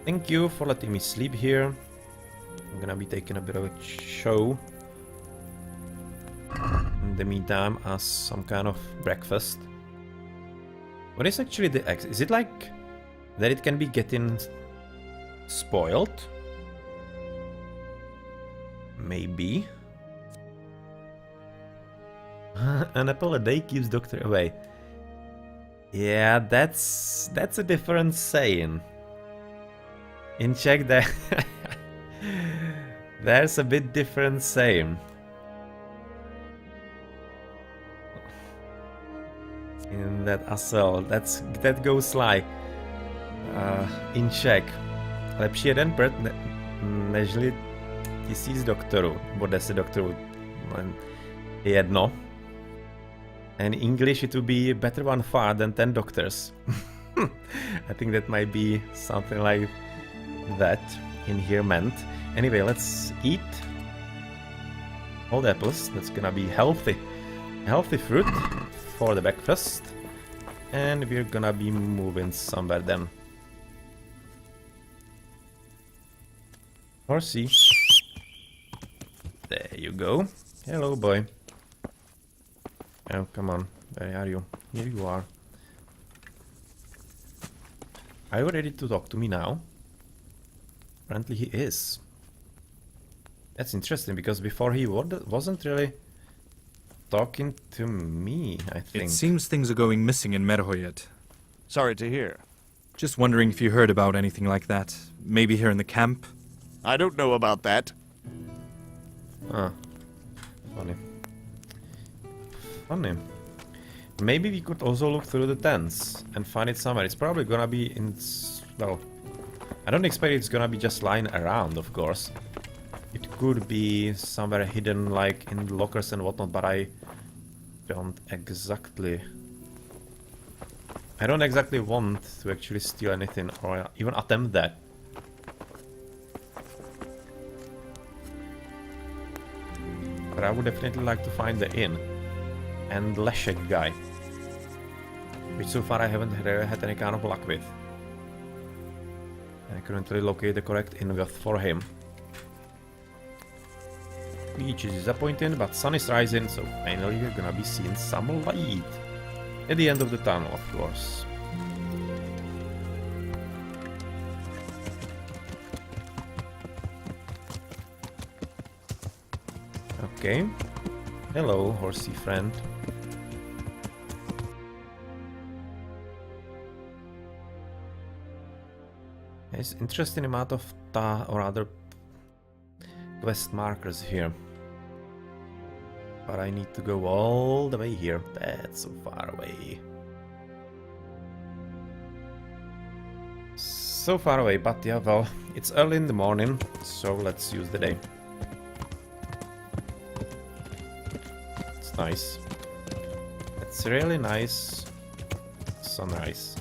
Thank you for letting me sleep here. I'm gonna be taking a bit of a show in the meantime as some kind of breakfast. What is actually the egg? Is it like that it can be getting spoiled? Maybe. An apple a day keeps doctor away. Yeah, that's a different saying. In Czech, there's a bit different saying. In that as well, that goes like in Czech. Lepší jeden prd nežli 1000 doktorů, nebo 10 doktorů, jedno. And in English it would be better one far than 10 doctors. I think that might be something like that in here meant. Anyway, let's eat all the apples. That's gonna be healthy fruit for the breakfast. And we're gonna be moving somewhere then. Horsey. There you go. Hello, boy. Oh, come on. Where are you? Here you are. Are you ready to talk to me now? Apparently he is. That's interesting, because before he wasn't really talking to me, I think. It seems things are going missing in Merhoyet. Sorry to hear. Just wondering if you heard about anything like that. Maybe here in the camp? I don't know about that. Ah. Funny. Funny. Maybe we could also look through the tents and find it somewhere. It's probably gonna be in... well, I don't expect it's gonna be just lying around, of course. It could be somewhere hidden, like in lockers and whatnot, but I don't exactly want to actually steal anything or even attempt that. But I would definitely like to find the inn and Leszek guy, which so far I haven't had any kind of luck with. I couldn't really locate the correct inn for him. Which is disappointing, but sun is rising, so finally we're gonna be seeing some light at the end of the tunnel, of course. Okay. Hello, horsey friend. There's interesting amount of or other quest markers here. But I need to go all the way here. That's so far away. So far away, but yeah, well, it's early in the morning, so let's use the day. It's nice. It's really nice sunrise.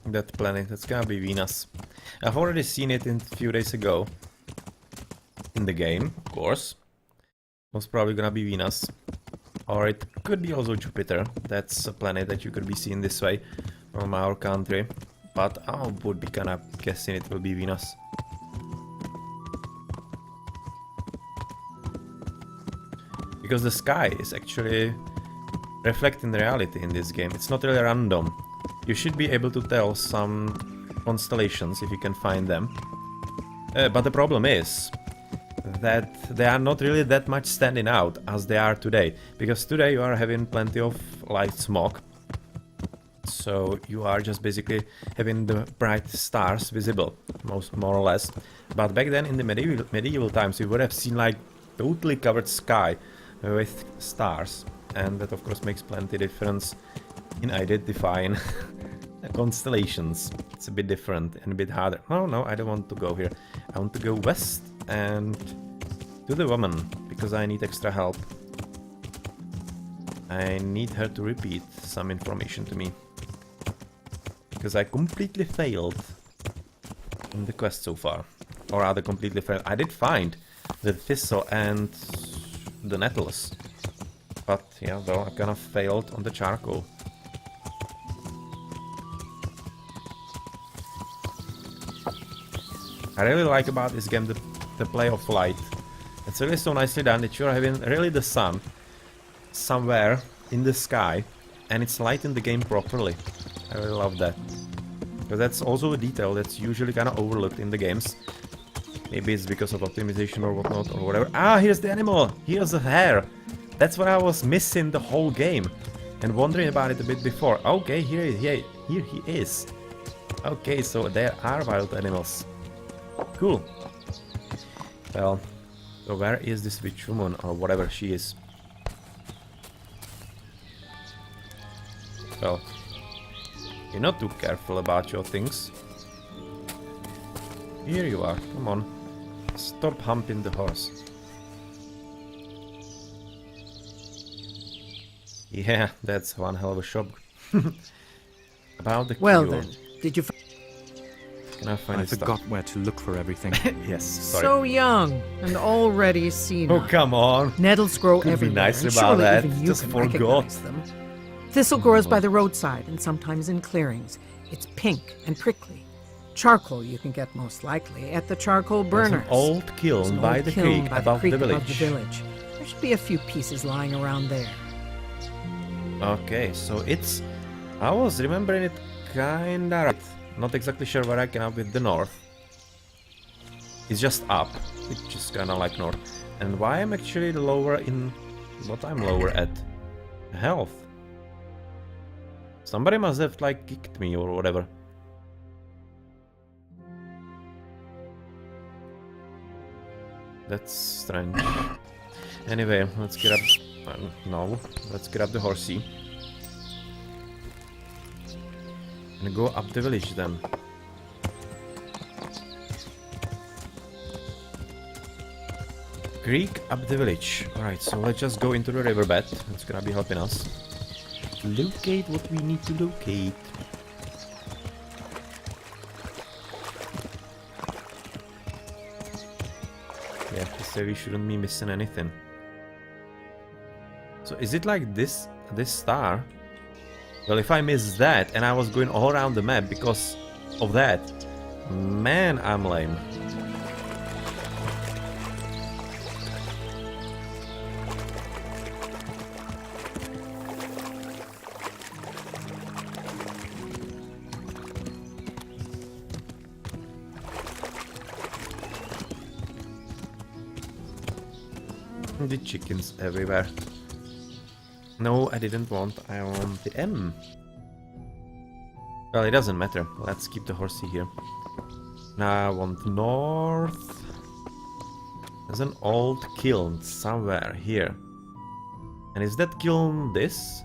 That planet, that's gonna be Venus. I've already seen it a few days ago. In the game, of course. Most probably gonna be Venus. Or it could be also Jupiter. That's a planet that you could be seeing this way from our country. But I would be kinda guessing it will be Venus. Because the sky is actually reflect in the reality in this game. It's not really random. You should be able to tell some constellations if you can find them. But the problem is that they are not really that much standing out as they are today. Because today you are having plenty of light smoke. So you are just basically having the bright stars visible, more or less. But back then in the medieval times you would have seen like totally covered sky with stars. And that of course makes plenty difference in identifying constellations. It's a bit different and a bit harder. No, I don't want to go here. I want to go west and to the woman, because I need extra help. I need her to repeat some information to me. Because I completely failed in the quest so far. Or rather completely failed. I did find the thistle and the nettles. But yeah, though I kind of failed on the charcoal. I really like about this game the play of light. It's really so nicely done that you're having really the sun somewhere in the sky and it's lighting the game properly. I really love that. Because that's also a detail that's usually kind of overlooked in the games. Maybe it's because of optimization or whatnot or whatever. Ah, here's the animal! Here's the hare! That's what I was missing the whole game. And wondering about it a bit before. Okay, here he is. Okay, so there are wild animals. Cool. Well, so where is this witch woman or whatever she is? Well, you're not too careful about your things. Here you are, come on. Stop humping the horse. Yeah, that's one hell of a shop. About the Well cure. then, did you Can I find I this forgot stuff? where to look for everything. Yes, sorry. so young and already senile? Oh, come on. Nettles grow Could be everywhere, nicer and about surely that. even you Just can forgot. recognize them. Thistle grows by the roadside and sometimes in clearings. It's pink and prickly. Charcoal you can get most likely at the charcoal There's burners. an old There's kiln an by old the kiln creek by above the above village. There should be a few pieces lying around there. Okay, so it's... I was remembering it kinda right. Not exactly sure where I came up with the north. It's just up, which is kinda like north. And why I'm actually lower in... what I'm lower at? Health. Somebody must have like kicked me or whatever. That's strange. Anyway, let's get up... no, let's get up the horsey. And go up the village then. Creek up the village. Alright, so let's just go into the riverbed. It's gonna be helping us. Locate what we need to locate. Yeah, to say we shouldn't be missing anything. So is it like this star? Well, if I miss that and I was going all around the map because of that, man, I'm lame. The chickens everywhere. No, I didn't want. I want the M. Well, it doesn't matter. Let's keep the horsey here. Now I want north. There's an old kiln somewhere here. And is that kiln this?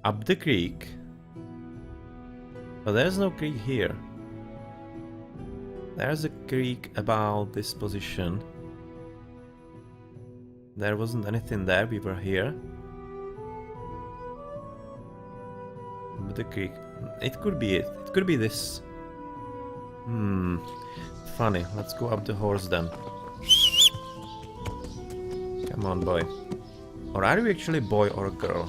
Up the creek. But there's no creek here. There's a creek about this position. There wasn't anything there, we were here. But the creek... it could be it. It could be this. Funny. Let's go up the horse then. Come on, boy. Or are you actually a boy or a girl?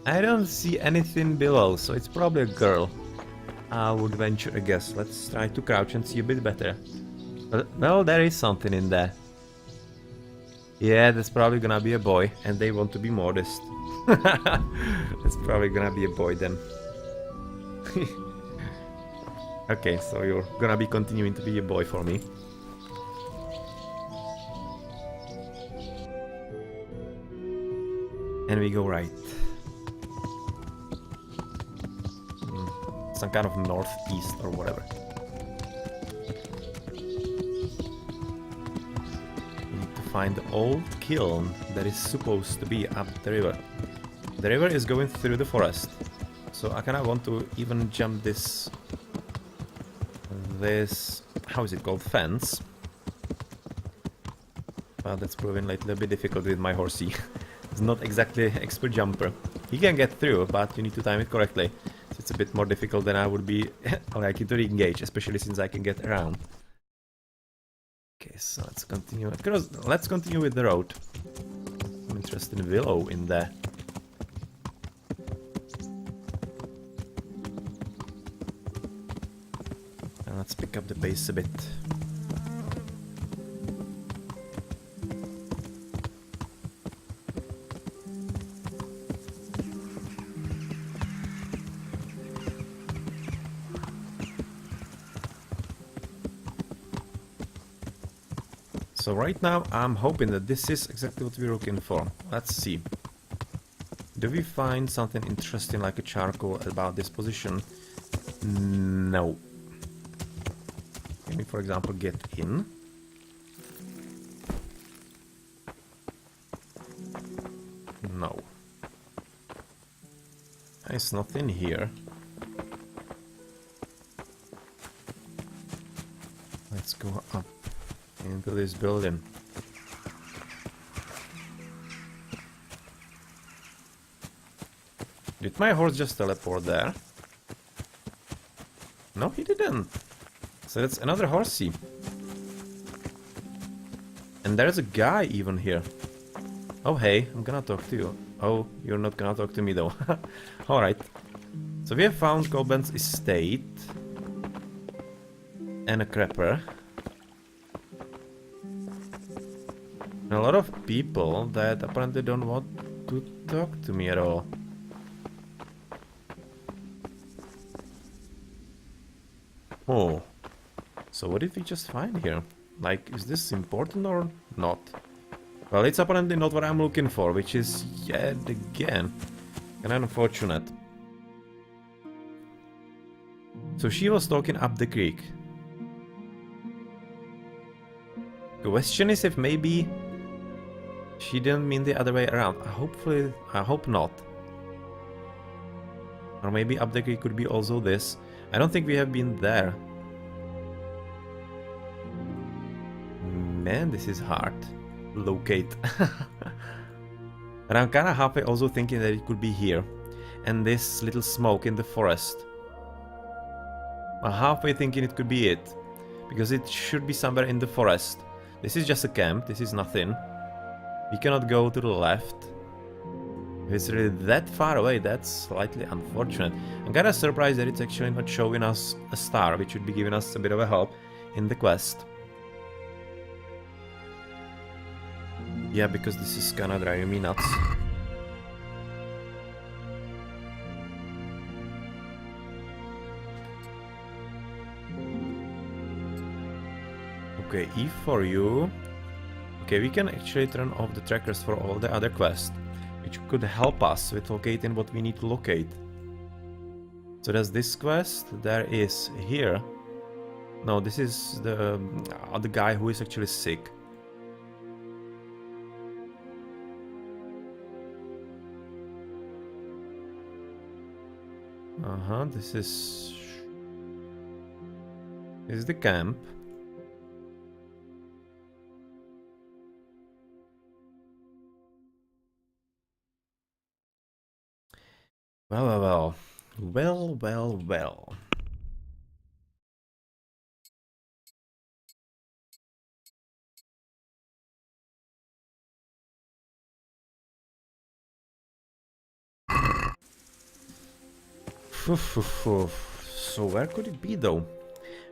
I don't see anything below, so it's probably a girl. I would venture a guess. Let's try to crouch and see a bit better. Well, there is something in there. Yeah, that's probably gonna be a boy, and they want to be modest. That's probably gonna be a boy then. Okay, so you're gonna be continuing to be a boy for me. And we go right. Some kind of northeast or whatever. We need to find the old kiln that is supposed to be up the river. The river is going through the forest. So I kinda want to even jump this... how is it called? Fence. Well, that's proving like a little bit difficult with my horsey. He's not exactly expert jumper. He can get through, but you need to time it correctly. So it's a bit more difficult than I would be likely to re-engage, especially since I can get around. Okay, so let's continue. Let's continue with the road. I'm interested in willow in there. And let's pick up the pace a bit. So right now I'm hoping that this is exactly what we're looking for. Let's see. Do we find something interesting like a charcoal about this position? No. Can we, for example, get in? No. There's nothing here. Let's go up into this building. Did my horse just teleport there? No, he didn't. So that's another horsey. And there's a guy even here. Oh hey, I'm gonna talk to you. Oh, you're not gonna talk to me though. Alright. So we have found Colben's estate. And a crapper. And a lot of people that apparently don't want to talk to me at all. Oh. So what did we just find here? Like, is this important or not? Well, it's apparently not what I'm looking for, which is yet again kind of unfortunate. So she was talking up the creek. The question is if maybe she didn't mean the other way around. I hope not. Or maybe up the creek could be also this. I don't think we have been there. Man, this is hard. Locate. But I'm kinda halfway also thinking that it could be here. And this little smoke in the forest. I'm halfway thinking it could be it. Because it should be somewhere in the forest. This is just a camp, this is nothing. We cannot go to the left. If it's really that far away, that's slightly unfortunate. I'm kinda surprised that it's actually not showing us a star, which would be giving us a bit of a help in the quest. Yeah, because this is kinda driving me nuts. Okay, E for you. Okay, we can actually turn off the trackers for all the other quests, which could help us with locating what we need to locate. So there's this quest, there is here. No, this is the guy who is actually sick. This is the camp. Well. So where could it be though?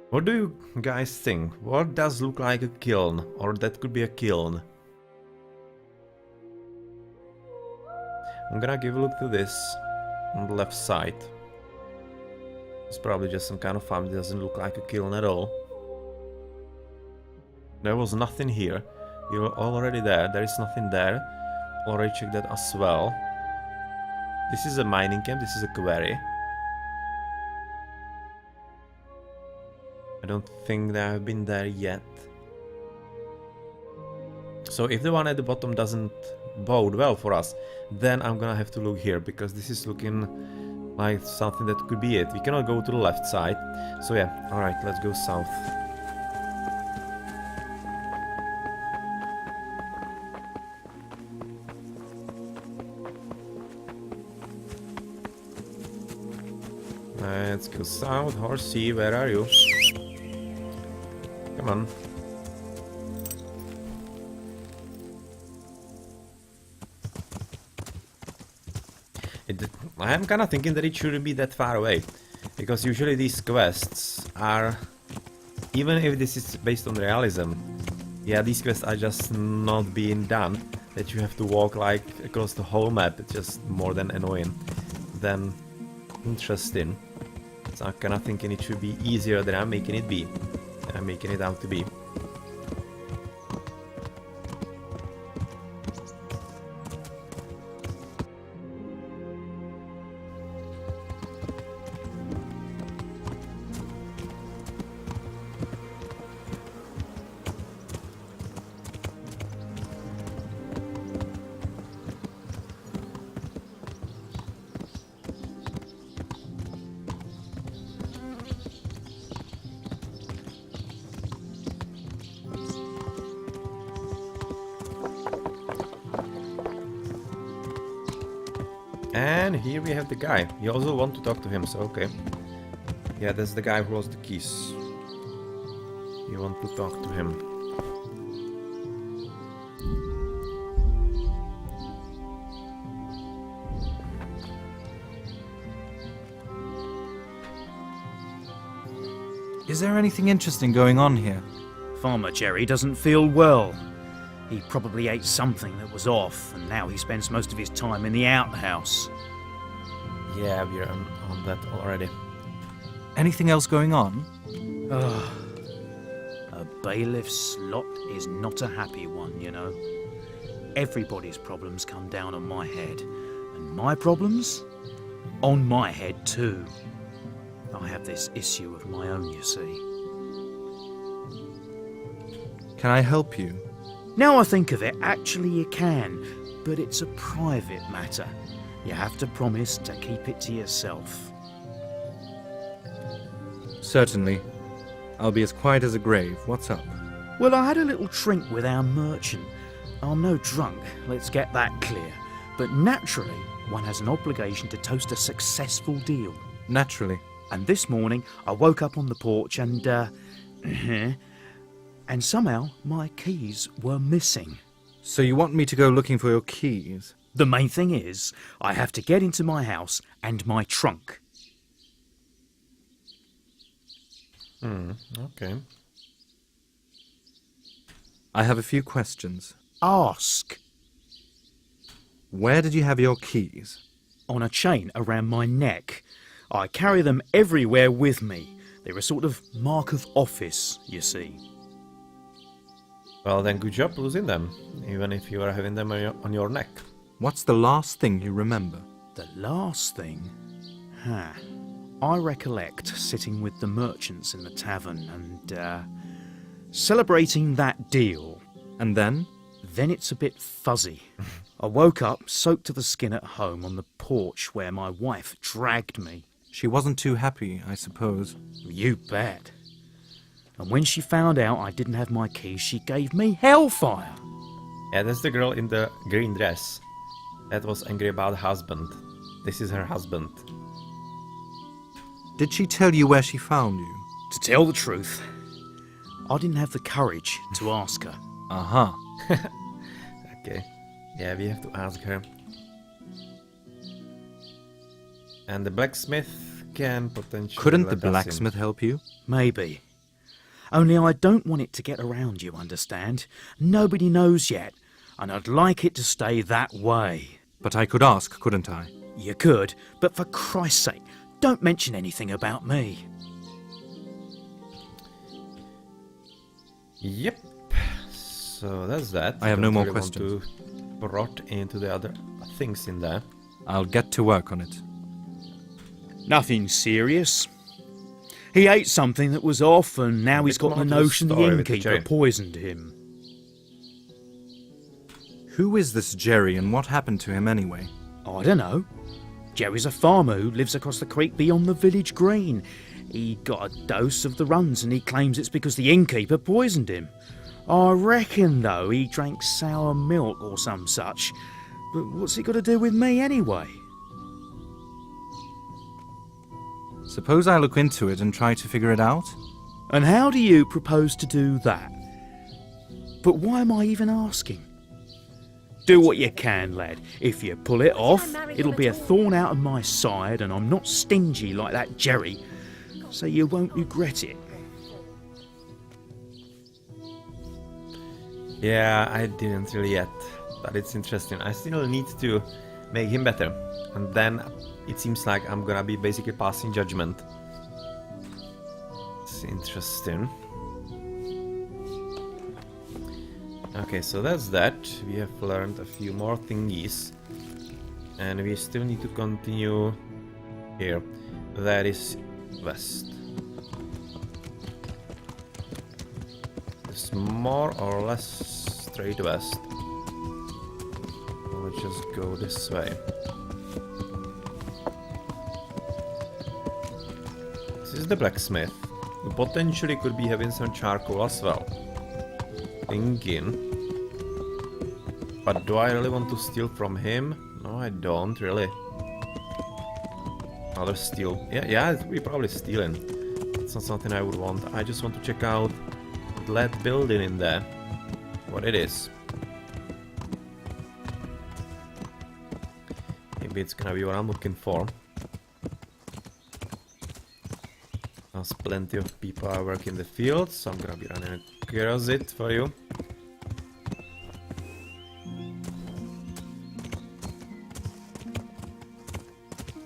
What do you guys think? What does look like a kiln? Or that could be a kiln? I'm gonna give a look to this on the left side. It's probably just some kind of farm. It doesn't look like a kiln at all. There was nothing here. We were already there. There is nothing there. Already checked that as well. This is a mining camp. This is a quarry. I don't think that I've been there yet. So if the one at the bottom doesn't bode well for us, then I'm gonna have to look here, because this is looking like something that could be it. We cannot go to the left side. So yeah, alright, let's go south. Let's go south. Horsey, where are you? Come on. I am kind of thinking that it shouldn't be that far away, because usually these quests are, even if this is based on realism, yeah, these quests are just not being done, that you have to walk like across the whole map. It's just more than annoying than interesting. So I'm kind of thinking it should be easier than I'm making it be. I'm making it out to be. And here we have the guy. You also want to talk to him, so okay. Yeah, that's the guy who lost the keys. You want to talk to him. Is there anything interesting going on here? Farmer Jerry doesn't feel well. He probably ate something that was off, and now he spends most of his time in the outhouse. Yeah, we're on that already. Anything else going on? A bailiff's lot is not a happy one, you know. Everybody's problems come down on my head, and my problems? On my head too. I have this issue of my own, you see. Can I help you? Now I think of it, actually you can, but it's a private matter. You have to promise to keep it to yourself. Certainly. I'll be as quiet as a grave. What's up? Well, I had a little drink with our merchant. I'm no drunk, let's get that clear. But naturally, one has an obligation to toast a successful deal. Naturally. And this morning, I woke up on the porch and, and somehow my keys were missing. So you want me to go looking for your keys? The main thing is, I have to get into my house and my trunk. Okay. I have a few questions. Ask. Where did you have your keys? On a chain around my neck. I carry them everywhere with me. They're a sort of mark of office, you see. Well, then good job losing them, even if you are having them on your neck. What's the last thing you remember? The last thing? I recollect sitting with the merchants in the tavern and, celebrating that deal. And then? Then it's a bit fuzzy. I woke up, soaked to the skin at home on the porch where my wife dragged me. She wasn't too happy, I suppose. You bet. And when she found out I didn't have my keys, she gave me hellfire. Yeah, that's the girl in the green dress that was angry about her husband. This is her husband. Did she tell you where she found you? To tell the truth, I didn't have the courage to ask her. Uh-huh. Okay. Yeah, we have to ask her. And the blacksmith can potentially... Couldn't the let us in. blacksmith help you? Maybe. Only I don't want it to get around, you understand? Nobody knows yet, and I'd like it to stay that way. But I could ask, couldn't I? You could, but for Christ's sake, don't mention anything about me. Yep. So that's that. I have no more Don't really want questions. to rot into the other things in there. I'll get to work on it. Nothing serious. He ate something that was off, and now he's got the Come on to the notion the story with the innkeeper cherry. poisoned him. Who is this Jerry and what happened to him anyway? I don't know. Jerry's a farmer who lives across the creek beyond the village green. He got a dose of the runs and he claims it's because the innkeeper poisoned him. I reckon, though, he drank sour milk or some such. But what's it got to do with me anyway? Suppose I look into it and try to figure it out? And how do you propose to do that? But why am I even asking? Do what you can, lad. If you pull it off, it'll be a thorn out of my side, and I'm not stingy like that Jerry, so you won't regret it. Yeah, I didn't really yet, but it's interesting. I still need to make him better, and then it seems like I'm gonna be basically passing judgment. It's interesting. Okay, so that's that. We have learned a few more thingies, and we still need to continue here. That is west. It's more or less straight west. We'll just go this way. This is the blacksmith, who potentially could be having some charcoal as well. Thinking. But do I really want to steal from him? No, I don't really. Another steal. Yeah, we probably stealing. It's not something I would want. I just want to check out that building in there. What it is. Maybe it's gonna be what I'm looking for. There's plenty of people I work in the field, so I'm gonna be running across it for you.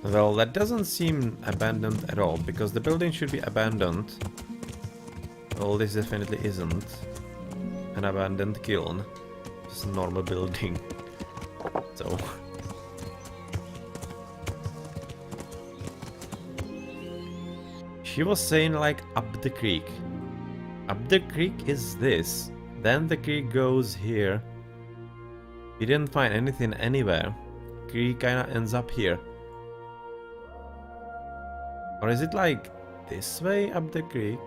Well, that doesn't seem abandoned at all, because the building should be abandoned. Well, this definitely isn't an abandoned kiln. It's a normal building. So... She was saying like up the creek. Up the creek is this. Then the creek goes here. We didn't find anything anywhere. Creek kinda ends up here. Or is it like this way up the creek?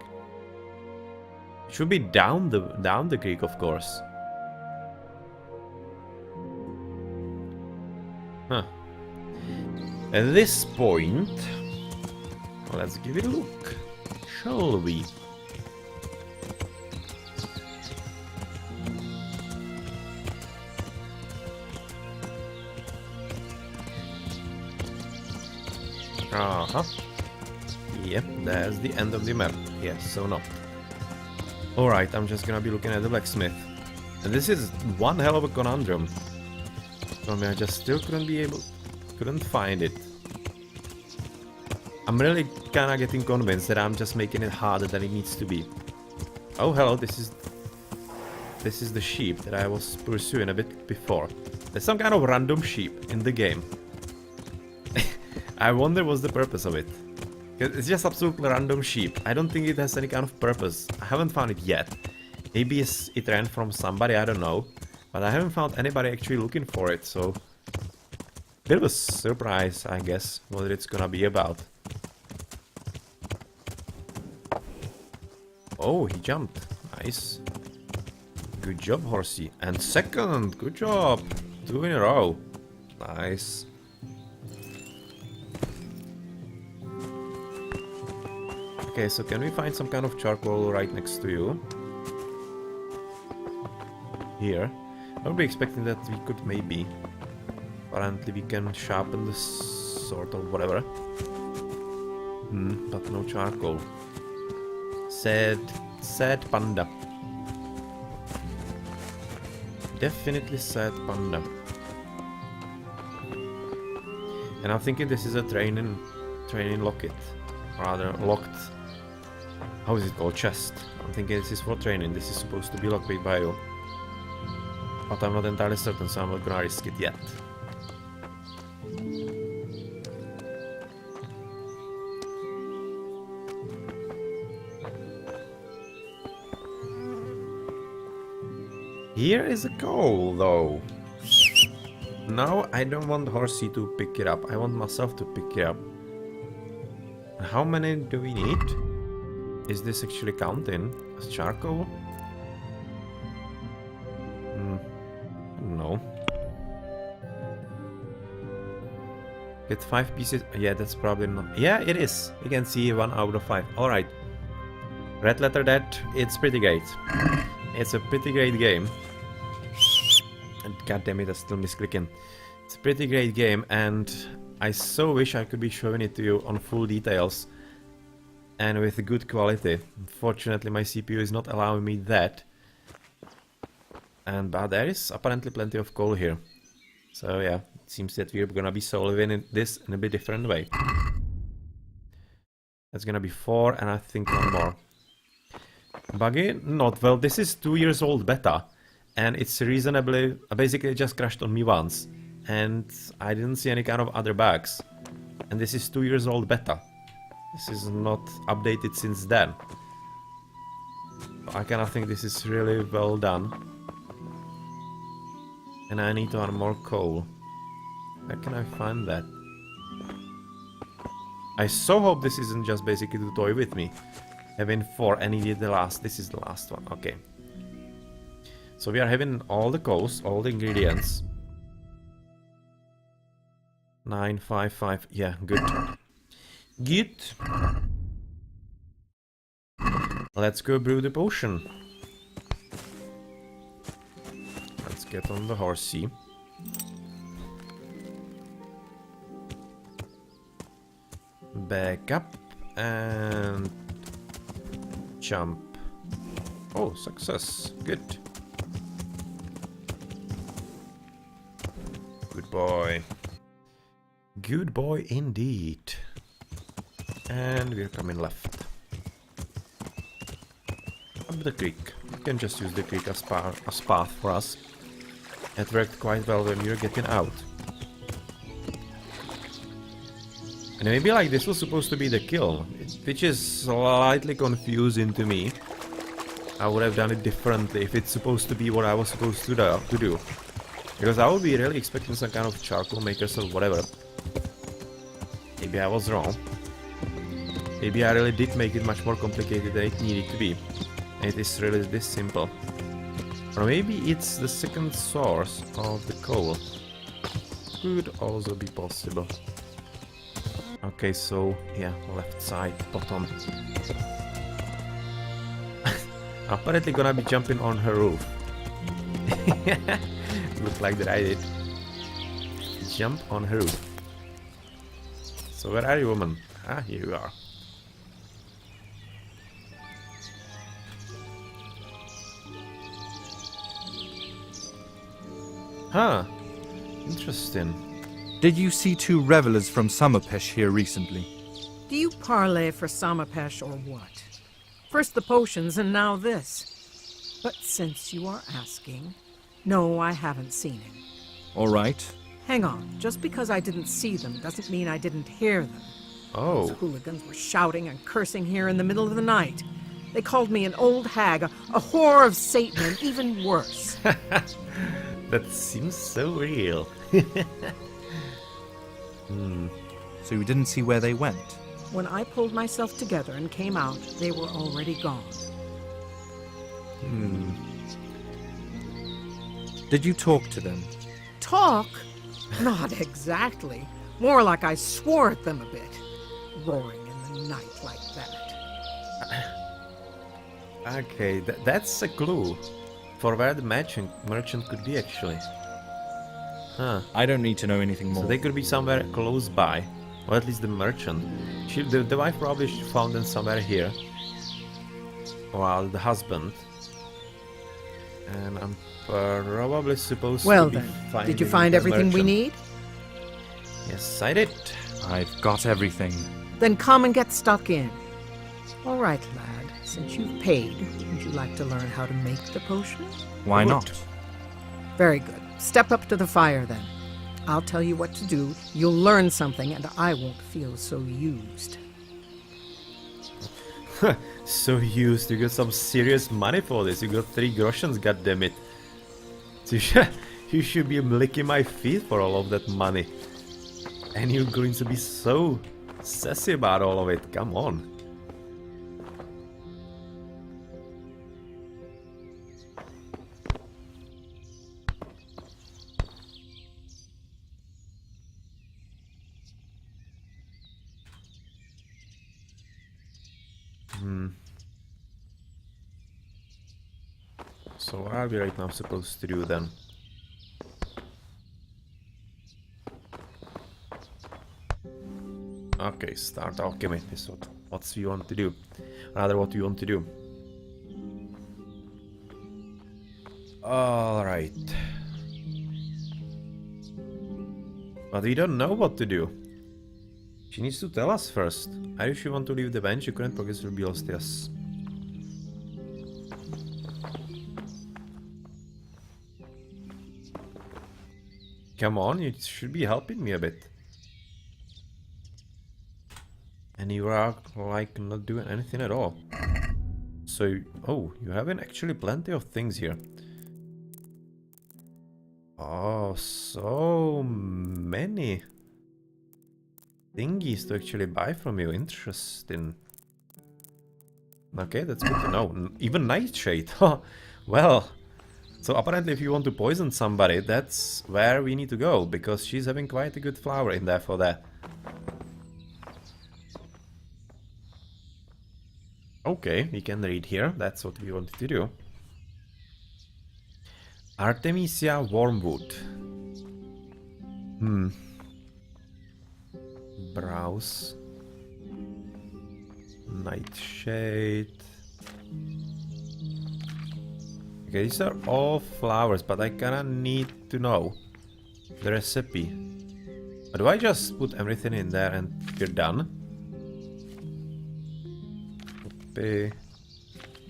It should be down the creek, of course. Huh. At this point, let's give it a look, shall we? Uh-huh. Yep, that's the end of the map. Yes, so no. Alright, I'm just gonna be looking at the blacksmith. And this is one hell of a conundrum. I mean, I just still couldn't find it. I'm really kinda getting convinced that I'm just making it harder than it needs to be. Oh, hello, this is the sheep that I was pursuing a bit before. There's some kind of random sheep in the game. I wonder what's the purpose of it. It's just absolutely random sheep. I don't think it has any kind of purpose. I haven't found it yet. Maybe it ran from somebody, I don't know. But I haven't found anybody actually looking for it, so... Bit of a surprise, I guess, what it's gonna be about. Oh, he jumped. Nice. Good job, horsey. And second, good job. 2 in a row. Nice. Okay, so can we find some kind of charcoal right next to you? Here. I would be expecting that we could maybe. Apparently we can sharpen this sort of whatever. But no charcoal. Sad panda. Definitely sad panda. And I'm thinking this is a training locket. Rather, locked. How is it called? Chest. I'm thinking this is for training. This is supposed to be locked by you. But I'm not entirely certain, so I'm not gonna risk it yet. Here is a coal, though. Now I don't want Horsey to pick it up. I want myself to pick it up. How many do we need? Is this actually counting as charcoal? No. Get 5 pieces. Yeah, that's probably not. Yeah, it is. You can see 1 out of 5. Alright. Red letter that. It's pretty great. It's a pretty great game. And god damn it, I'm still misclicking. It's a pretty great game, and I so wish I could be showing it to you on full details and with good quality. Unfortunately, my CPU is not allowing me that. But there is apparently plenty of coal here. So yeah, it seems that we're gonna be solving this in a bit different way. That's gonna be 4, and I think 1 more. Buggy? Not. Well, this is 2 years old beta. And it's reasonably... basically just crashed on me once. And I didn't see any kind of other bugs. And this is 2 years old beta. This is not updated since then. I kinda think this is really well done. And I need to earn more coal. Where can I find that? I so hope this isn't just basically to toy with me. Having 4 and needed the last. This is the last one. Okay. So we are having all the coals, all the ingredients. 9, 5, 5. Yeah, good. Good. Let's go brew the potion. Let's get on the horsey. Back up and jump. Oh, success. Good. Good boy. Good boy indeed. And we're coming left. Up the creek. We can just use the creek as path for us. It worked quite well when we were getting out. And maybe like this was supposed to be the kill, which is slightly confusing to me. I would have done it differently if it's supposed to be what I was supposed to do. Because I would be really expecting some kind of charcoal makers or whatever. Maybe I was wrong. Maybe I really did make it much more complicated than it needed to be. And it is really this simple. Or maybe it's the second source of the coal. Could also be possible. Okay, so yeah, left side, bottom. Apparently gonna be jumping on her roof. Looked like that I did. Jump on her roof. So where are you, woman? Ah, here you are. Huh. Interesting. Did you see 2 revelers from Summerpesh here recently? Do you parlay for Samapesh or what? First the potions and now this. But since you are asking, no, I haven't seen him. All right. Hang on, just because I didn't see them doesn't mean I didn't hear them. Oh. Those hooligans were shouting and cursing here in the middle of the night. They called me an old hag, a whore of Satan, and even worse. That seems so real. So you didn't see where they went? When I pulled myself together and came out, they were already gone. Did you talk to them? Talk? Not exactly. More like I swore at them a bit. Roaring in the night like that. Okay, that's a clue for where the merchant could be actually. Huh. I don't need to know anything more. So they could be somewhere close by. Or at least the merchant. The wife probably found them somewhere here. While the husband. And I'm probably supposed Well to be then, finding did you find the everything we merchant. need? Yes, I did. I've got everything. Then come and get stuck in. All right, lad. Since you've paid, would you like to learn how to make the potion? Why Good. not? Very good. Step up to the fire then. I'll tell you what to do. You'll learn something, and I won't feel so used. So used, you got some serious money for this. You got 3 groshens, goddammit. So you should be licking my feet for all of that money. And you're going to be so sassy about all of it. Come on. So what are we right now supposed to do then? Okay, start alchemy is what we want to do. Rather, what we want to do. Alright. But we don't know what to do. She needs to tell us first. Are you sure you want to leave the bench? You couldn't progress will be lost, yes. Come on, you should be helping me a bit. And you are like not doing anything at all. So, oh, you have actually plenty of things here. Oh, so many thingies to actually buy from you. Interesting. Okay, that's good to know. Even nightshade. Well, so apparently if you want to poison somebody, that's where we need to go, because she's having quite a good flower in there for that. Okay, we can read here. That's what we wanted to do. Artemisia wormwood. Browse. Nightshade. Okay, these are all flowers, but I kinda need to know the recipe. Or do I just put everything in there and we're done? Poppy.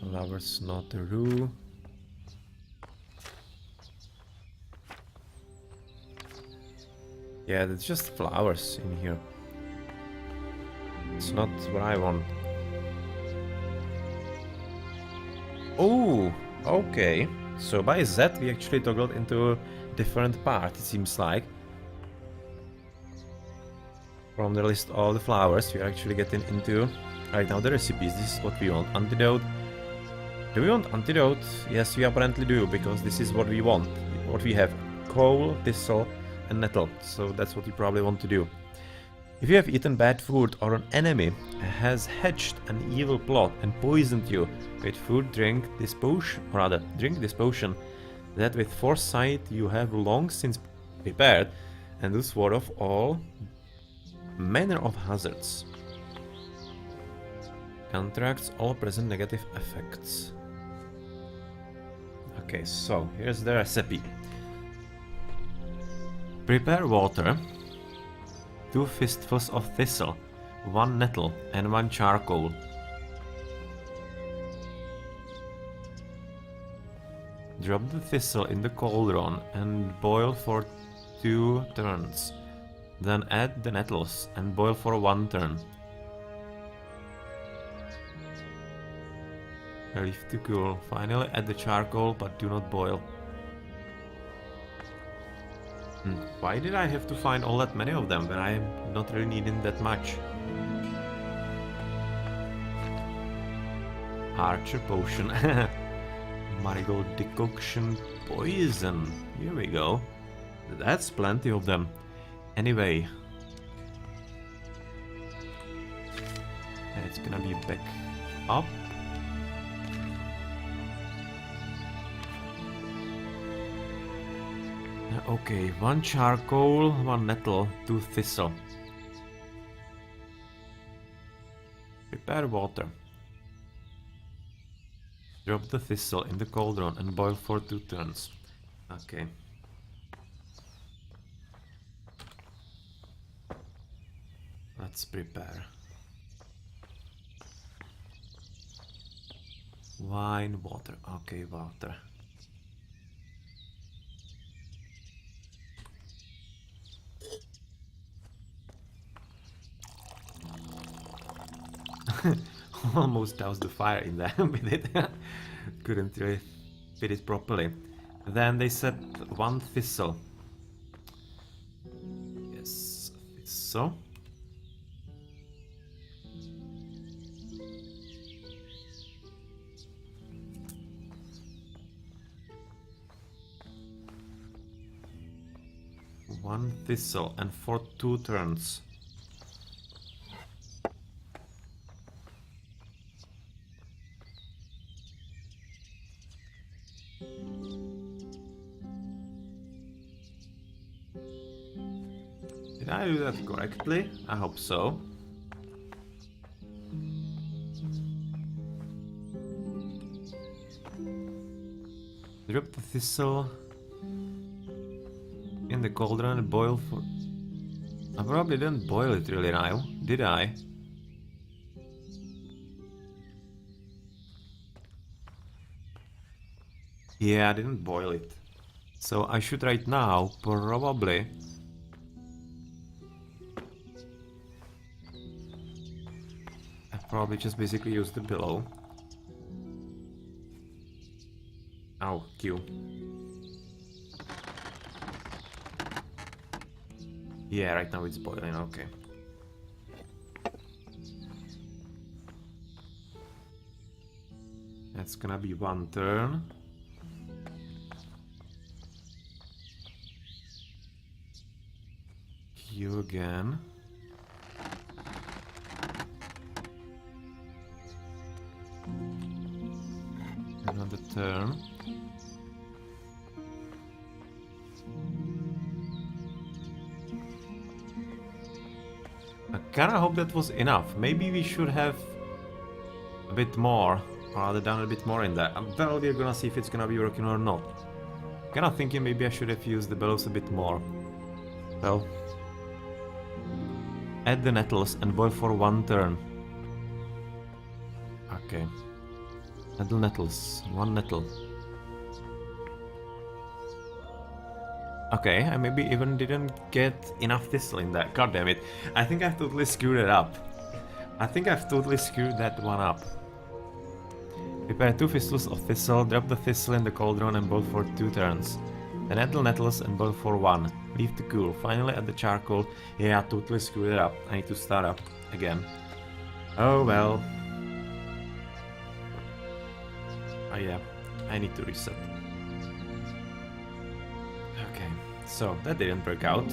Lover's not a rue. Yeah, it's just flowers in here. It's not what I want. Oh, okay. So by Z we actually toggled into a different part, it seems like. From the list of the flowers, we are actually getting into right now the recipes. This is what we want. Antidote. Do we want antidote? Yes, we apparently do, because this is what we want. What we have. Coal, thistle, and nettle. So that's what we probably want to do. If you have eaten bad food or an enemy has hatched an evil plot and poisoned you with food, drink this potion that with foresight you have long since prepared, and thus ward off all manner of hazards. Counteracts all present negative effects. Okay, so here's the recipe. Prepare water, 2 fistfuls of thistle, 1 nettle, and 1 charcoal. Drop the thistle in the cauldron and boil for 2 turns. Then add the nettles and boil for 1 turn. Leave to cool. Finally add the charcoal, but do not boil. Why did I have to find all that many of them when I'm not really needing that much? Archer potion. Marigold decoction poison. Here we go. That's plenty of them. Anyway. It's gonna be back up. Okay, 1 charcoal, 1 nettle, 2 thistle. Prepare water. Drop the thistle in the cauldron and boil for 2 turns. Okay. Let's prepare. Wine, water. Okay, water. Almost doused the fire in there with it. Couldn't really fit it properly. Then they said 1 thistle. Yes, thistle. One thistle and for 2 turns. Did I do that correctly? I hope so. Drop the thistle in the cauldron and boil for... I probably didn't boil it really now, did I? Yeah, I didn't boil it. So I should right now probably... I probably just basically use the billow. Ow, Q. Yeah, right now it's boiling, okay. That's gonna be 1 turn. Q again. Another turn. I kinda hope that was enough. Maybe we should have a bit more, or rather done a bit more in there. Well, we're gonna see if it's gonna be working or not. Kinda thinking maybe I should have used the bellows a bit more. Well, add the nettles and boil for 1 turn. Okay. Add the nettles, 1 nettle. Okay, I maybe even didn't get enough thistle in that. God damn it. I think I've totally screwed it up. I think I've totally screwed that one up. Prepare 2 fistfuls of thistle, drop the thistle in the cauldron and boil for 2 turns. Then add the nettles and boil for 1. Leave to cool. Finally add the charcoal. Yeah, I totally screwed it up. I need to start up again. Oh well. Oh yeah, I need to reset. Okay, so that didn't work out.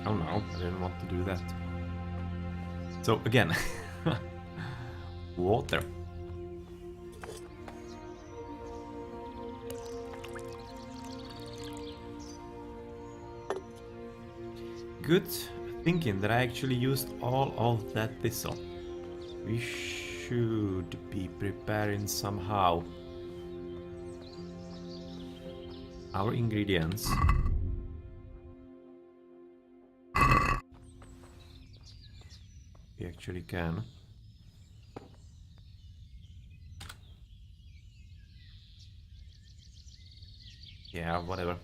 Oh no, I didn't want to do that. So again, water. Good thinking that I actually used all of that thistle. We should be preparing somehow our ingredients. We actually can. Yeah, whatever.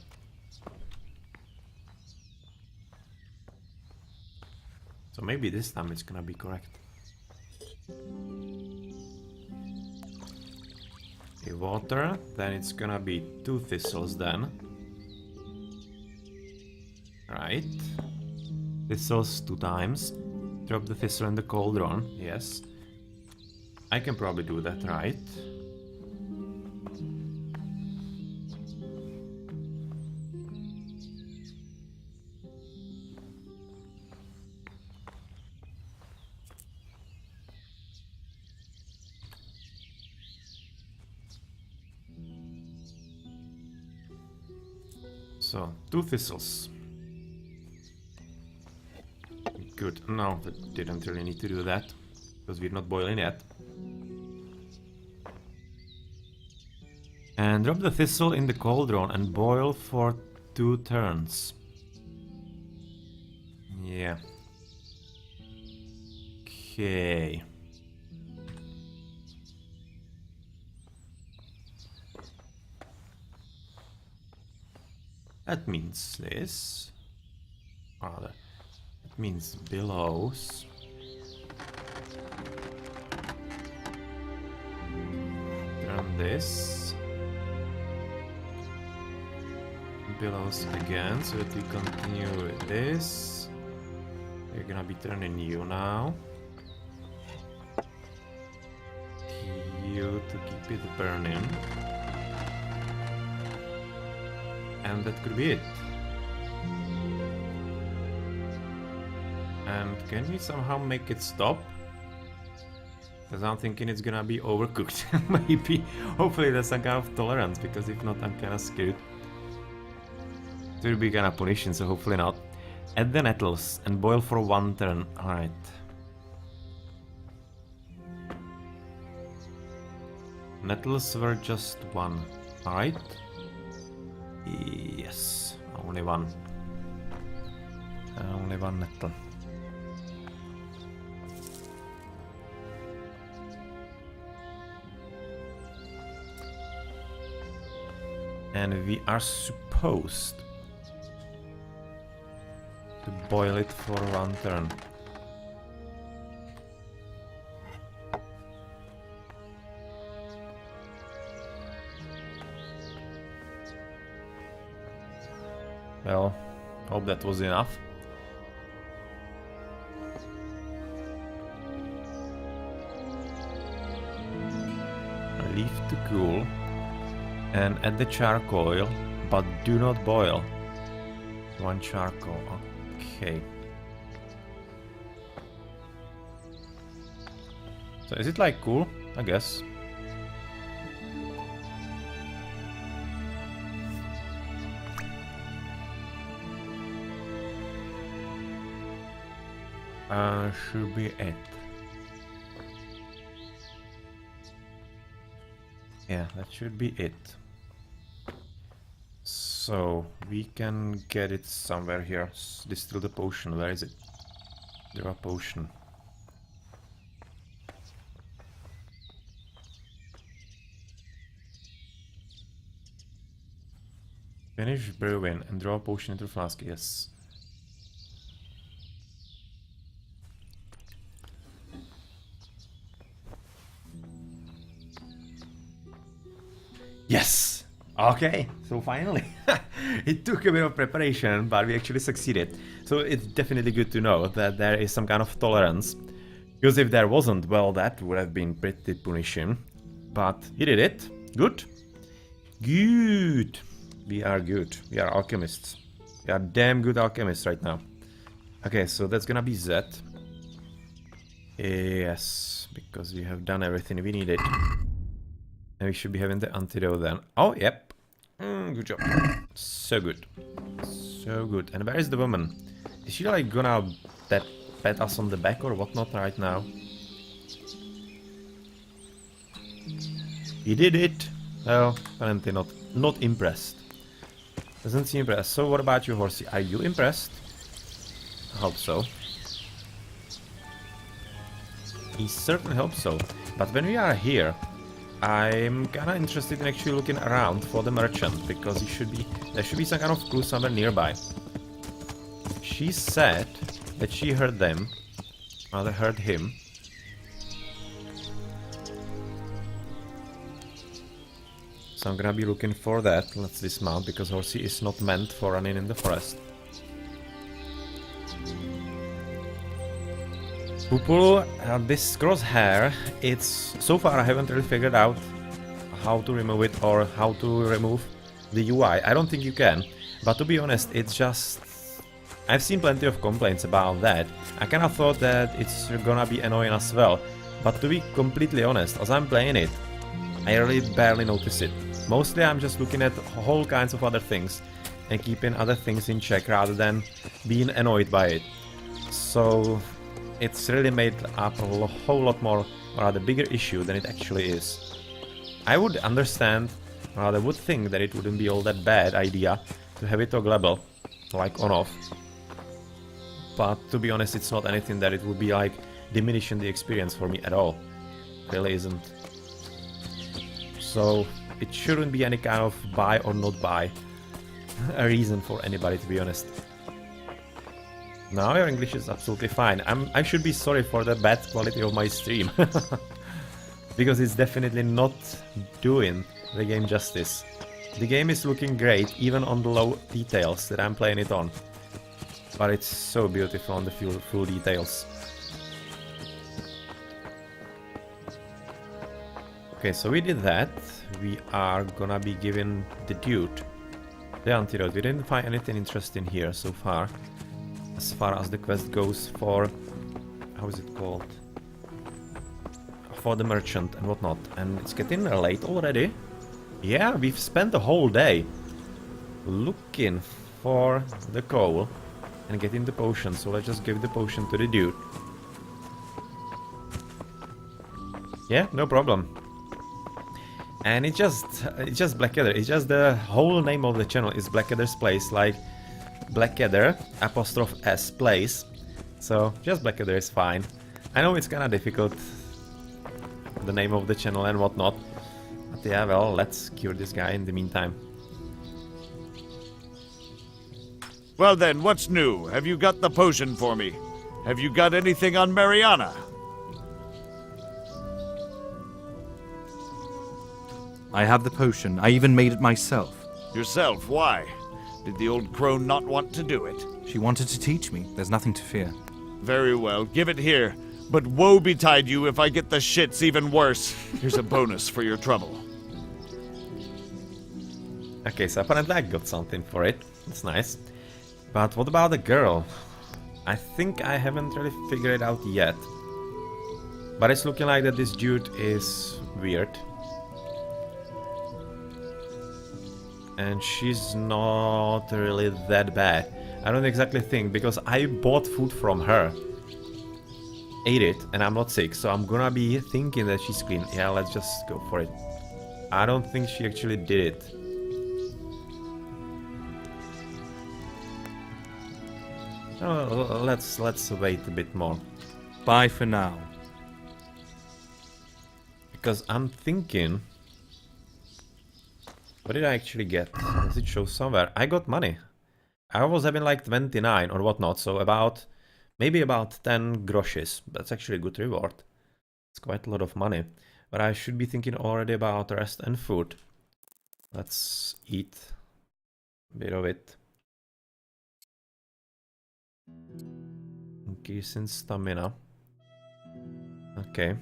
So maybe this time it's gonna be correct. Okay, water, then it's gonna be 2 thistles then. Right. Thistles 2 times. Drop the thistle in the cauldron, yes. I can probably do that, right? So, 2 thistles. Good. No, that didn't really need to do that, because we're not boiling yet. And drop the thistle in the cauldron and boil for 2 turns. Yeah. Okay. That means this. Rather, that means billows. Turn this. Billows again, so that we continue with this. We're gonna be turning you now. You to keep it burning. And that could be it. And can we somehow make it stop? Because I'm thinking it's gonna be overcooked. Maybe. Hopefully there's some kind of tolerance, because if not, I'm kinda scared. It will be kinda punishing, so hopefully not. Add the nettles and boil for 1 turn. Alright. Nettles were just 1, right? Yes, only 1. Only 1 nettle. And we are supposed to boil it for 1 turn. Well, hope that was enough. Leave to cool. And add the charcoal, but do not boil. 1 charcoal, okay. So is it like cool? I guess. Should be it. Yeah, that should be it. So we can get it somewhere here. Distill the potion. Where is it? There are potion. Finish brewing and draw a potion into a flask. Yes. Yes! Okay, so finally. It took a bit of preparation, but we actually succeeded. So it's definitely good to know that there is some kind of tolerance. Because if there wasn't, well, that would have been pretty punishing. But he did it. Good. Good. We are good. We are alchemists. We are damn good alchemists right now. Okay, so that's gonna be Z. Yes, because we have done everything we needed. And we should be having the antidote then. Oh, yep. Good job. So good. So good. And where is the woman? Is she like gonna pat us on the back or whatnot right now? He did it. Well, apparently not impressed. Doesn't seem impressed. So what about you, Horsey? Are you impressed? I hope so. He certainly hopes so. But when we are here, I'm kinda interested in actually looking around for the merchant, because there should be some kind of clue somewhere nearby. She said that she heard them, rather heard him. So I'm gonna be looking for that. Let's dismount, because Horsey is not meant for running in the forest. Pupul, this crosshair, it's... So far I haven't really figured out how to remove it or how to remove the UI. I don't think you can, but to be honest, it's just... I've seen plenty of complaints about that. I kinda thought that it's gonna be annoying as well, but to be completely honest, as I'm playing it, I really barely notice it. Mostly I'm just looking at whole kinds of other things and keeping other things in check rather than being annoyed by it. So... it's really made up a whole lot more, or rather bigger issue than it actually is. I would understand, or rather would think that it wouldn't be all that bad idea to have it toggleable, like on-off. but to be honest, it's not anything that it would be like diminishing the experience for me at all. Really isn't. So it shouldn't be any kind of buy or not buy a reason for anybody, to be honest. Now your English is absolutely fine. I should be sorry for the bad quality of my stream. Because it's definitely not doing the game justice. The game is looking great, even on the low details that I'm playing it on. But it's so beautiful on the full details. Okay, so we did that. We are gonna be giving the dude the antidote. We didn't find anything interesting here so far. As far as the quest goes for... how is it called? For the merchant and whatnot. And it's getting late already. Yeah, we've spent the whole day looking for the coal and getting the potion. So let's just give the potion to the dude. Yeah, no problem. And it's just Blackadder. It's just the whole name of the channel is Blackadder's Place, like Blackadder '(S) Place. So just Blackadder is fine. I know it's kind of difficult, the name of the channel and whatnot. But yeah, well, let's cure this guy in the meantime. Well then, what's new? Have you got the potion for me? Have you got anything on Mariana? I have the potion. I even made it myself. Yourself, why? Did the old crone not want to do it? She wanted to teach me. There's nothing to fear. Very well, give it here. But woe betide you if I get the shits even worse. Here's a bonus for your trouble. Okay, so apparently I got something for it. That's nice. But what about the girl? I think I haven't really figured it out yet. But it's looking like that this dude is weird. And she's not really that bad. I don't exactly think, because I bought food from her. Ate it, and I'm not sick, so I'm gonna be thinking that she's clean. Yeah, let's just go for it. I don't think she actually did it. Oh, let's wait a bit more. Bye for now. Because I'm thinking... what did I actually get? Does it show somewhere? I got money. I was having like 29 or whatnot, so about... maybe about 10 groszy. That's actually a good reward. It's quite a lot of money. But I should be thinking already about rest and food. Let's eat a bit of it. Increasing stamina. Okay.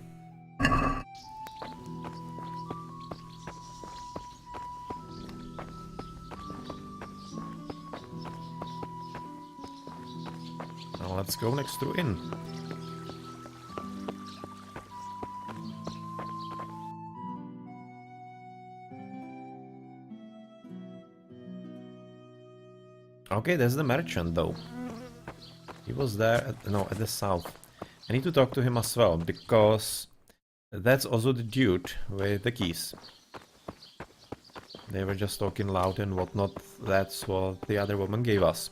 Now let's go next to inn. Okay, there's the merchant though. He was there at the south. I need to talk to him as well, because that's also the dude with the keys. They were just talking loud and whatnot. That's what the other woman gave us.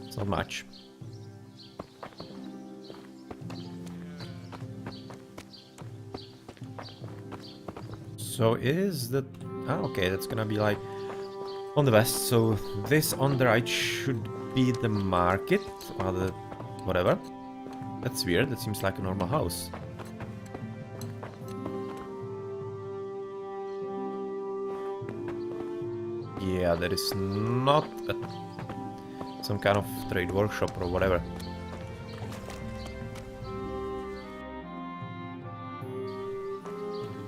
It's not much. So is that... ah, okay, that's gonna be like on the west. So this on the right should be the market or the whatever. That's weird. That seems like a normal house. Yeah, there is not some kind of trade workshop or whatever.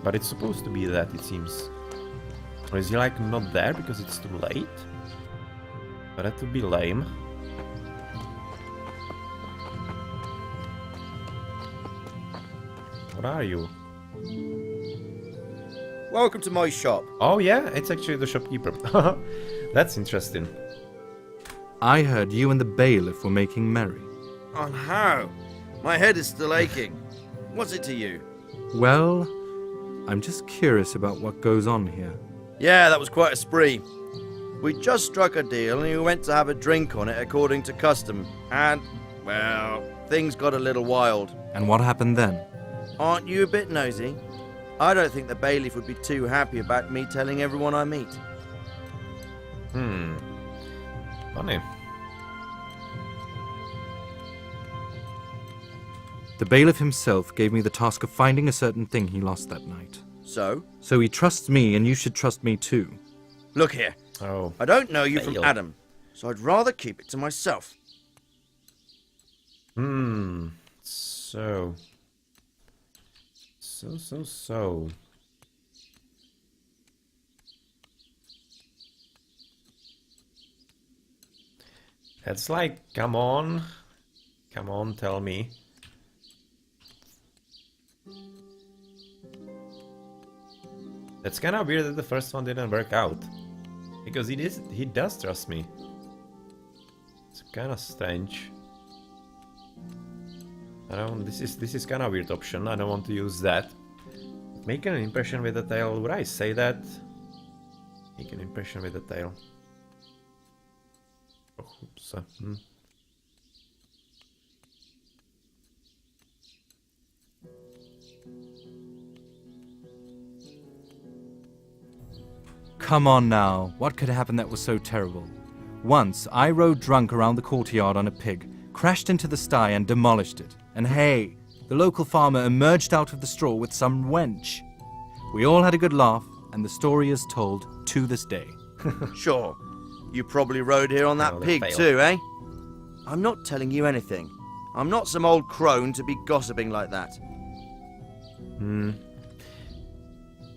But it's supposed to be that, it seems. Or is he like not there because it's too late? But that would be lame. What are you? Welcome to my shop. Oh yeah, it's actually the shopkeeper. That's interesting. I heard you and the bailiff were making merry. On how? My head is still aching. What's it to you? Well, I'm just curious about what goes on here. Yeah, that was quite a spree. We just struck a deal and we went to have a drink on it according to custom. And, Well, things got a little wild. And what happened then? Aren't you a bit nosy? I don't think the bailiff would be too happy about me telling everyone I meet. Funny. The bailiff himself gave me the task of finding a certain thing he lost that night. So? So he trusts me, and you should trust me too. Look here. Oh. I don't know you from Fail. Adam, so I'd rather keep it to myself. So. It's like, come on. Come on, tell me. That's kind of weird that the first one didn't work out. Because he does trust me. It's kind of strange. I don't. This is kind of weird option. I don't want to use that. Make an impression with the tail. Would I say that? Make an impression with the tail. Oh, oops. Come on now, what could happen that was so terrible? Once, I rode drunk around the courtyard on a pig, crashed into the sty and demolished it. And hey, the local farmer emerged out of the straw with some wench. We all had a good laugh, and the story is told to this day. Sure. You probably rode here on that Oh, they pig failed. too, eh? I'm not telling you anything. I'm not some old crone to be gossiping like that.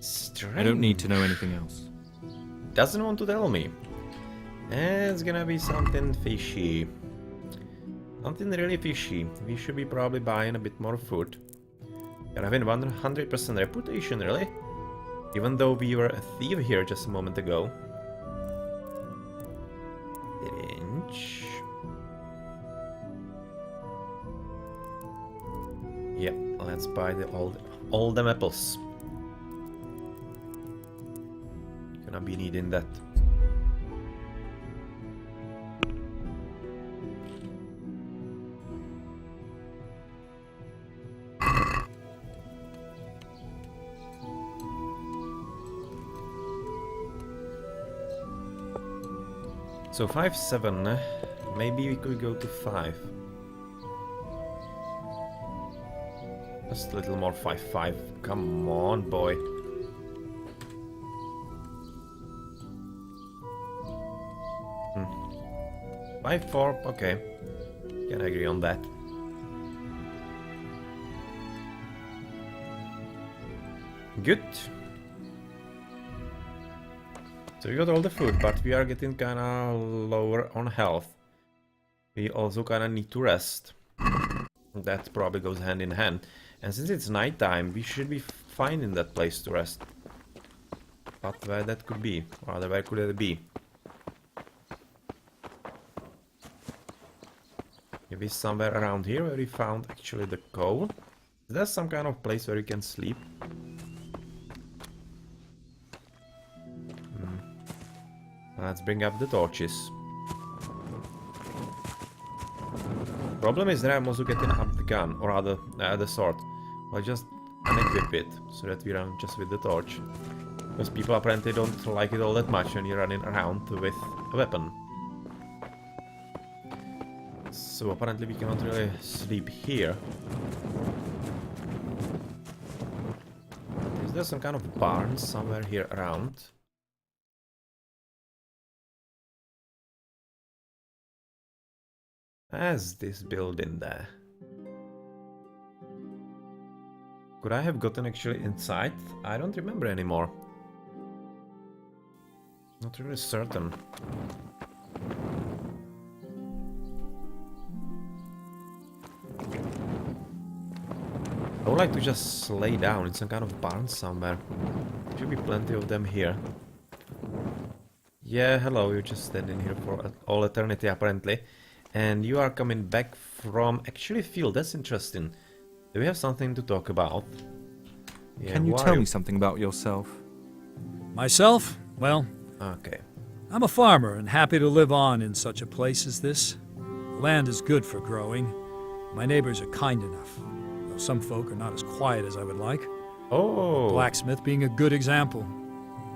Strange. I don't need to know anything else. Doesn't want to tell me. It's gonna be something fishy. Something really fishy. We should be probably buying a bit more food. You're having 100% reputation, really? Even though we were a thief here just a moment ago. Strange. Yep, let's buy the all them apples. Gonna be needing that. So 5-7, maybe we could go to 5. Just a little more 5-5. Come on, boy. Hmm. 5-4, okay. Can agree on that. Good. So we got all the food, but we are getting kinda lower on health. We also kinda need to rest. That probably goes hand in hand. And since it's nighttime, we should be finding that place to rest. But where that could be? Or rather, where could it be? Maybe somewhere around here where we found actually the coal. Is there some kind of place where you can sleep? Let's bring up the torches. Problem is that I'm also getting up the gun, or rather the sword. I'll just unequip it, so that we run just with the torch. Because people apparently don't like it all that much when you're running around with a weapon. So apparently we cannot really sleep here. Is there some kind of barn somewhere here around? As this building there. Could I have gotten actually inside? I don't remember anymore. Not really certain. I would like to just lay down in some kind of barn somewhere. Should be plenty of them here. Yeah, hello, you're just standing here for all eternity apparently. And you are coming back from actually field. That's interesting. Do we have something to talk about? Yeah, Can you who tell are me something about yourself? Myself? Well, Okay. I'm a farmer and happy to live on in such a place as this. Land is good for growing. My neighbors are kind enough, though some folk are not as quiet as I would like. Oh, Blacksmith being a good example.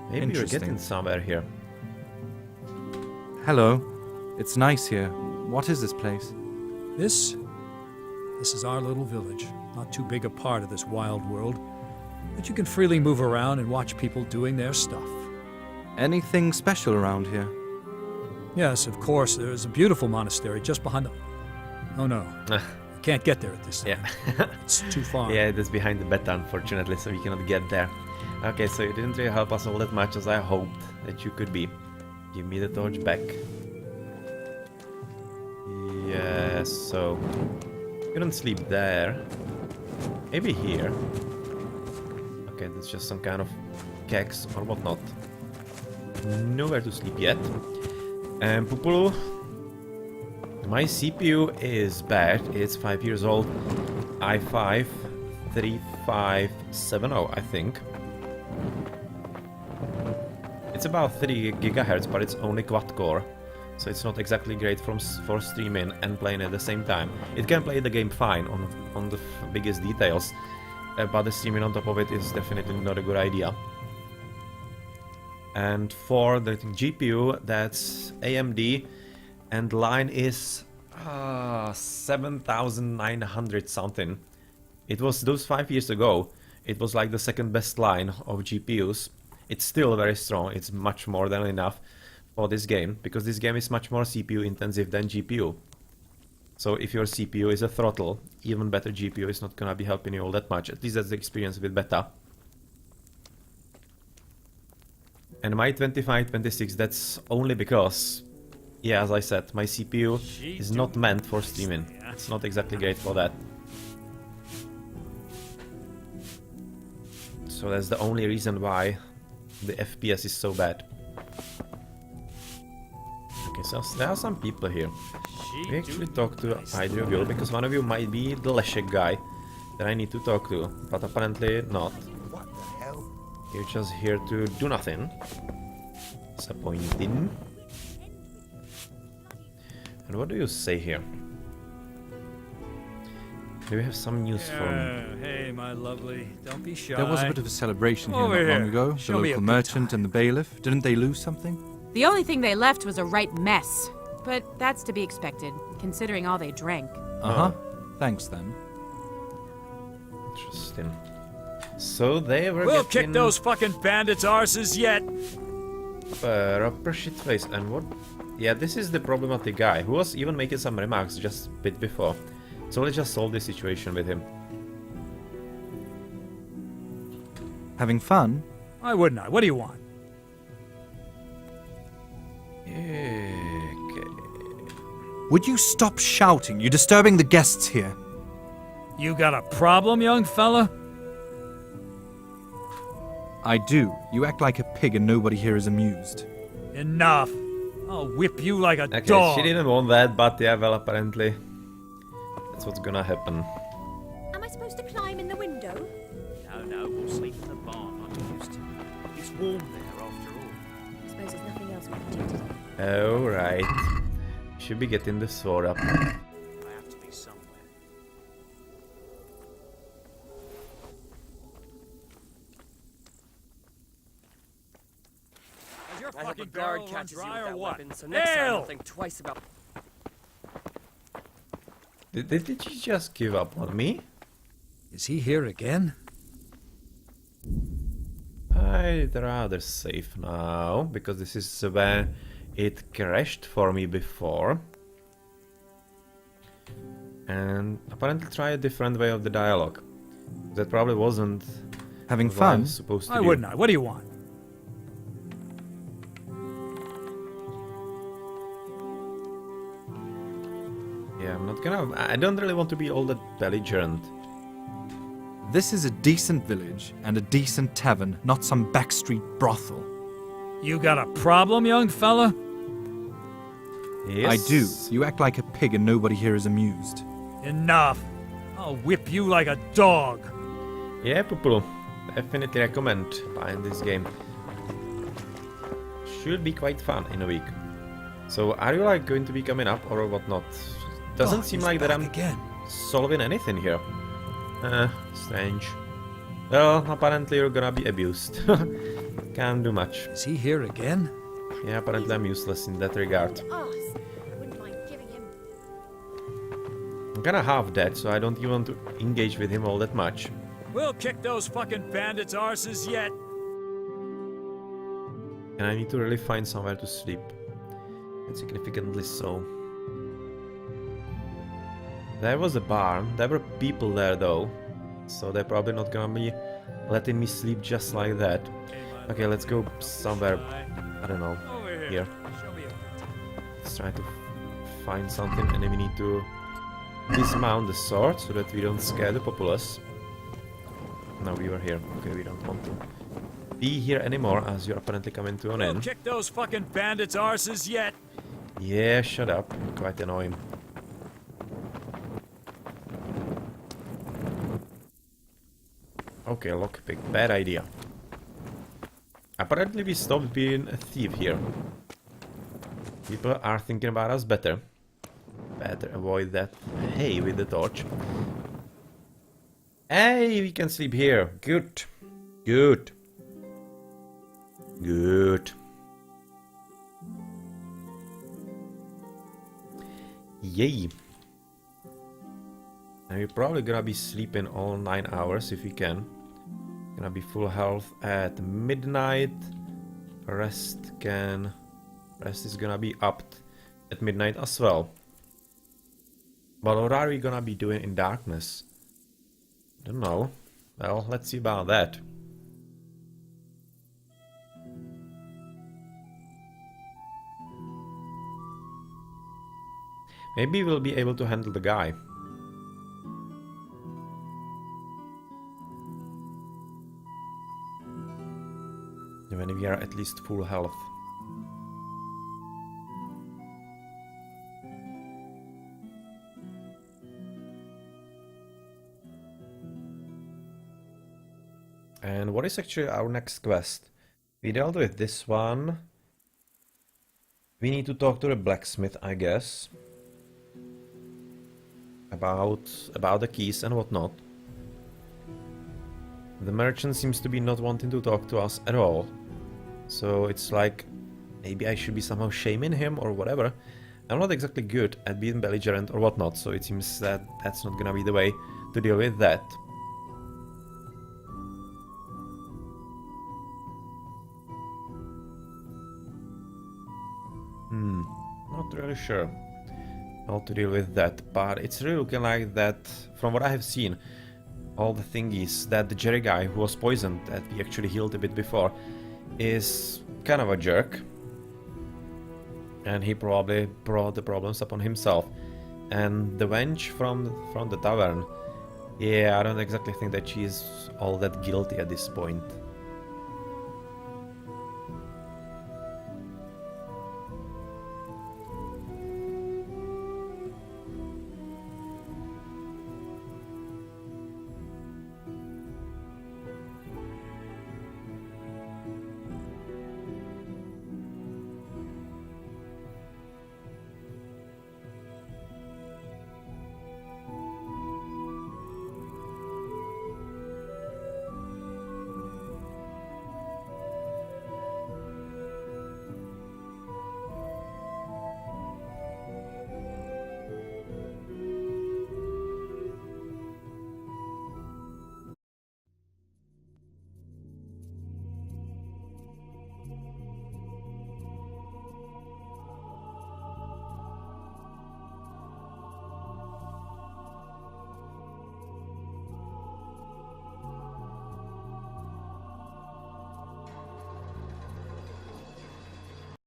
maybe you're Interesting. getting somewhere here. Hello. It's nice here. What is this place? This is our little village. Not too big a part of this wild world, but you can freely move around and watch people doing their stuff. Anything special around here? Yes, of course, there is a beautiful monastery just behind the... Oh no, you can't get there at this time. Yeah. It's too far. Yeah, it is behind the beta, unfortunately, so we cannot get there. Okay, so you didn't really help us all that much as I hoped that you could be. Give me the torch back. Yeah, so... couldn't sleep there. Maybe here. Okay, that's just some kind of kegs or whatnot. Nowhere to sleep yet. And Pupulu, my CPU is bad. It's 5 years old. i5 3570, I think. It's about 3 gigahertz, but it's only quad core, so it's not exactly great for streaming and playing at the same time. It can play the game fine on the biggest details, but the streaming on top of it is definitely not a good idea. And for the GPU, that's AMD, and line is 7,900 something. It was those 5 years ago. It was like the second best line of GPUs. It's still very strong. It's much more than enough for this game, because this game is much more CPU intensive than GPU. So if your CPU is a throttle, even better GPU is not gonna be helping you all that much. At least that's the experience with beta. And my 2526, that's only because, yeah, as I said, my CPU is not meant for streaming. It's not exactly great for that. So that's the only reason why the FPS is so bad. Okay, so there are some people here. We actually talk to either of you, because one of you might be the Leszek guy that I need to talk to, but apparently not. What the hell? You're just here to do nothing. Disappointing. And what do you say here? Do we have some news for me? Hey, my lovely, don't be shy. There was a bit of a celebration here Over not long here. ago. Show The me a local good merchant time. and the bailiff. Didn't they lose something? The only thing they left was a right mess. But that's to be expected, considering all they drank. Uh-huh. Thanks, then. Interesting. So they were We'll getting kick those fucking bandits' arses yet. proper shit face. And what? Yeah, this is the problematic guy who was even making some remarks just a bit before. So let's just solve this situation with him. Having fun? Why wouldn't I? What do you want? Okay. Would you stop shouting? You're disturbing the guests here. You got a problem, young fella? I do. You act like a pig and nobody here is amused. Enough. I'll whip you like a Okay, dog. she didn't want that, but yeah, well, apparently that's what's gonna happen. Am I supposed to climb in the window? No, we'll sleep in the barn like we used to. It's warm there after all. I suppose there's nothing else we can do today. Alright. Should be getting the sword up. I have to be somewhere. Is your I hope a fucking guard barrel run catches you with dry or that what? weapon, so next time I'll Hail! think twice about... Did you just give up on me? Is he here again? I'd rather save now, because this is where it crashed for me before. And apparently try a different way of the dialogue. That probably wasn't Having what I fun? was supposed to Why do. wouldn't I? What do you want? Yeah, I'm not gonna... I don't really want to be all that belligerent. This is a decent village and a decent tavern, not some backstreet brothel. You got a problem, young fella? Yes. I do. You act like a pig and nobody here is amused. Enough. I'll whip you like a dog. Yeah, Pupulu. Definitely recommend buying this game. Should be quite fun in a week. So, are you like going to be coming up or whatnot? Doesn't Oh, seem he's like that back I'm again. solving anything here. Strange. Well, apparently you're gonna be abused. Can't do much. Is he here again? Yeah, apparently I'm useless in that regard. Arse. I wouldn't mind giving him. I'm kinda half dead, so I don't even want to engage with him all that much. We'll kick those fucking bandits' arses yet. And I need to really find somewhere to sleep. And significantly so. There was a barn. There were people there though. So they're probably not gonna be letting me sleep just like that. Okay, let's go somewhere, I don't know, here. Let's try to find something, and then we need to dismount the sword so that we don't scare the populace. No, we were here. Okay, we don't want to be here anymore, as you're apparently coming to an We'll end. kick those fucking bandits' arses yet. Yeah, shut up. Quite annoying. Okay, lockpick. Bad idea. Apparently we stopped being a thief here. People are thinking about us better. Better avoid that. Hey, with the torch. Hey, we can sleep here. Good. Good. Good. Yay. And we're probably gonna be sleeping all 9 hours if we can. Gonna be full health at midnight. Rest is gonna be upped at midnight as well. But what are we gonna be doing in darkness? Don't know. Well, let's see about that. Maybe we'll be able to handle the guy. When we are at least full health. And what is actually our next quest? We dealt with this one. We need to talk to the blacksmith, I guess. About the keys and whatnot. The merchant seems to be not wanting to talk to us at all. So it's like, maybe I should be somehow shaming him or whatever. I'm not exactly good at being belligerent or whatnot, so it seems that that's not gonna be the way to deal with that. Not really sure how to deal with that, but it's really looking like that, from what I have seen, all the thingies, that the Jerry guy who was poisoned, that we actually healed a bit before, is kind of a jerk. And he probably brought the problems upon himself. And the wench from the tavern, yeah, I don't exactly think that she's all that guilty at this point.